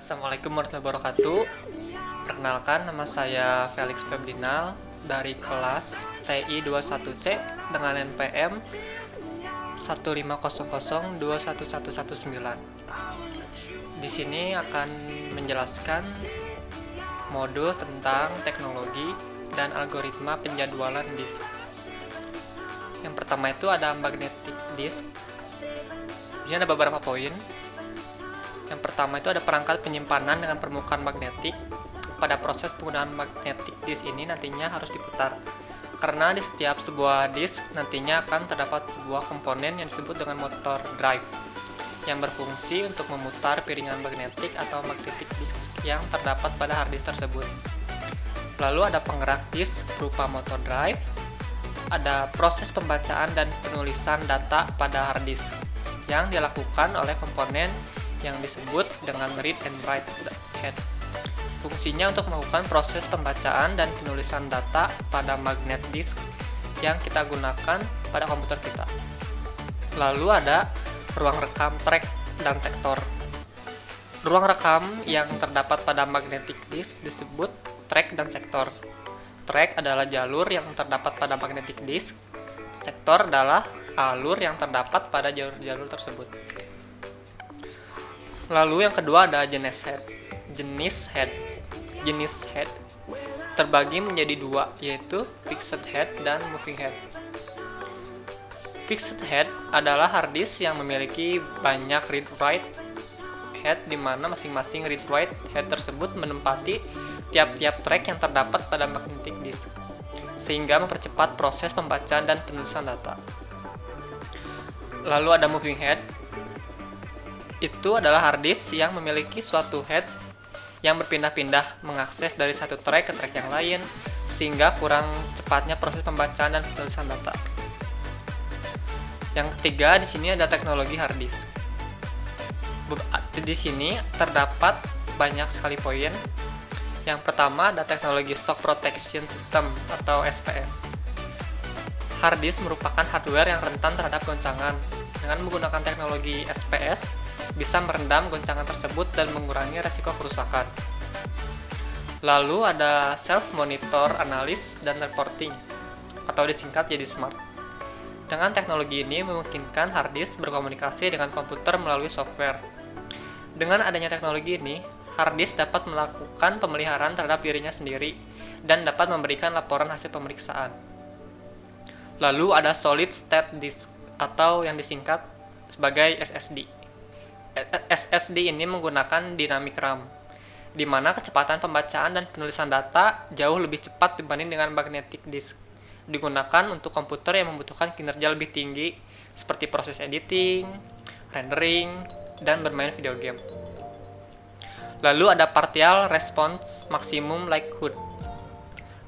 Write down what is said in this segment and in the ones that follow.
Assalamualaikum warahmatullahi wabarakatuh. Perkenalkan, nama saya Felix Febrinal dari kelas TI 21C dengan NPM 150021119. Di sini akan menjelaskan modul tentang teknologi dan algoritma penjadwalan disk. Yang pertama itu ada magnetic disk. Di sini ada beberapa poin. Yang pertama itu ada perangkat penyimpanan dengan permukaan magnetik. Pada proses penggunaan magnetic disk ini nantinya harus diputar. Karena di setiap sebuah disk nantinya akan terdapat sebuah komponen yang disebut dengan motor drive yang berfungsi untuk memutar piringan magnetik atau magnetic disk yang terdapat pada hard disk tersebut. Lalu ada penggerak disk berupa motor drive. Ada proses pembacaan dan penulisan data pada hard disk yang dilakukan oleh komponen yang disebut dengan read and write head. Fungsinya untuk melakukan proses pembacaan dan penulisan data pada magnet disk yang kita gunakan pada komputer kita. Lalu ada ruang rekam track dan sektor. Ruang rekam yang terdapat pada magnetic disk disebut track dan sektor. Track adalah jalur yang terdapat pada magnetic disk. Sektor adalah alur yang terdapat pada jalur-jalur tersebut. Lalu yang kedua ada jenis head terbagi menjadi dua, yaitu fixed head dan moving head. Fixed head adalah hard disk yang memiliki banyak read-write head, di mana masing-masing read-write head tersebut menempati tiap-tiap track yang terdapat pada magnetic disk, sehingga mempercepat proses pembacaan dan penulisan data. Lalu ada moving head. Itu adalah hard disk yang memiliki suatu head yang berpindah-pindah mengakses dari satu track ke track yang lain, sehingga kurang cepatnya proses pembacaan dan penulisan data. Yang ketiga, di sini ada teknologi hard disk. Di sini terdapat banyak sekali poin. Yang pertama ada teknologi shock protection system atau SPS. Hard disk merupakan hardware yang rentan terhadap goncangan. Dengan menggunakan teknologi SPS, bisa merendam goncangan tersebut dan mengurangi resiko kerusakan. Lalu ada self-monitor analysis dan reporting, atau disingkat jadi SMART. Dengan teknologi ini memungkinkan hard disk berkomunikasi dengan komputer melalui software. Dengan adanya teknologi ini, hard disk dapat melakukan pemeliharaan terhadap dirinya sendiri dan dapat memberikan laporan hasil pemeriksaan. Lalu ada solid state disk, atau yang disingkat sebagai SSD. SSD ini menggunakan dynamic RAM, di mana kecepatan pembacaan dan penulisan data jauh lebih cepat dibanding dengan magnetic disk. Digunakan untuk komputer yang membutuhkan kinerja lebih tinggi, seperti proses editing, rendering, dan bermain video game. Lalu ada partial response maximum likelihood,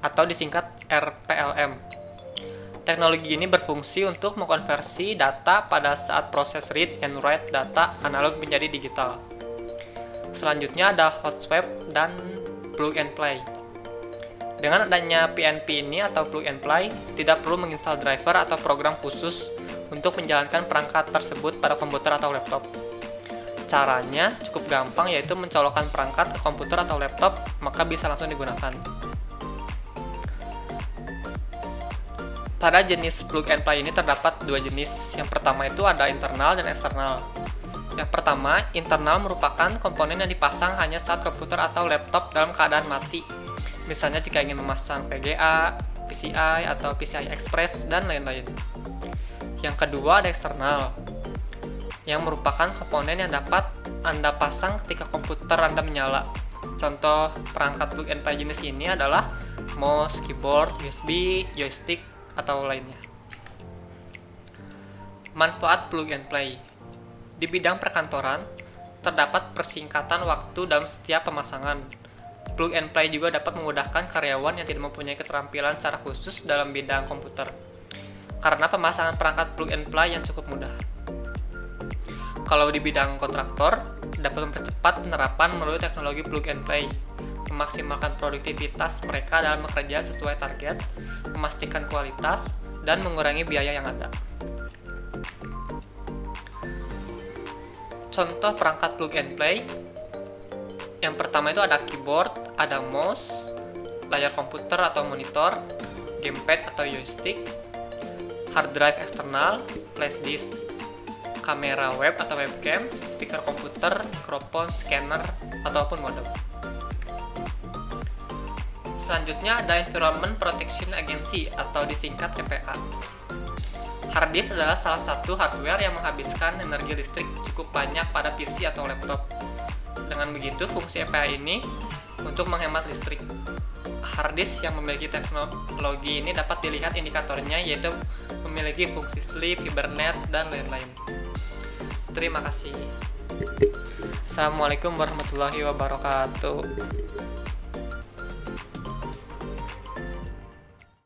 atau disingkat RPLM. Teknologi ini berfungsi untuk mengkonversi data pada saat proses read and write data analog menjadi digital. Selanjutnya ada hot swap dan plug and play. Dengan adanya PNP ini atau plug and play, tidak perlu menginstal driver atau program khusus untuk menjalankan perangkat tersebut pada komputer atau laptop. Caranya cukup gampang, yaitu mencolokkan perangkat ke komputer atau laptop, maka bisa langsung digunakan. Pada jenis plug and play ini terdapat dua jenis. Yang pertama itu ada internal dan eksternal. Yang pertama, internal merupakan komponen yang dipasang hanya saat komputer atau laptop dalam keadaan mati. Misalnya jika ingin memasang VGA, PCI atau PCI Express, dan lain-lain. Yang kedua ada eksternal, yang merupakan komponen yang dapat Anda pasang ketika komputer Anda menyala. Contoh perangkat plug and play jenis ini adalah mouse, keyboard, USB, joystick, atau lainnya. Manfaat plug and play. Di bidang perkantoran, terdapat persingkatan waktu dalam setiap pemasangan. Plug and play juga dapat memudahkan karyawan yang tidak mempunyai keterampilan secara khusus dalam bidang komputer, karena pemasangan perangkat plug and play yang cukup mudah. Kalau di bidang kontraktor, dapat mempercepat penerapan melalui teknologi plug and play, memaksimalkan produktivitas mereka dalam bekerja sesuai target, memastikan kualitas, dan mengurangi biaya yang ada. Contoh perangkat plug and play Yang pertama itu ada keyboard, ada mouse, layar komputer atau monitor, gamepad atau joystick, hard drive eksternal, flash disk, kamera web atau webcam, speaker komputer, mikrofon, scanner, ataupun modem. Selanjutnya ada Environment Protection Agency atau disingkat EPA. Hard disk adalah salah satu hardware yang menghabiskan energi listrik cukup banyak pada PC atau laptop. Dengan begitu, fungsi EPA ini untuk menghemat listrik. Hard disk yang memiliki teknologi ini dapat dilihat indikatornya, yaitu memiliki fungsi sleep, hibernate, dan lain-lain. Terima kasih. Assalamualaikum warahmatullahi wabarakatuh.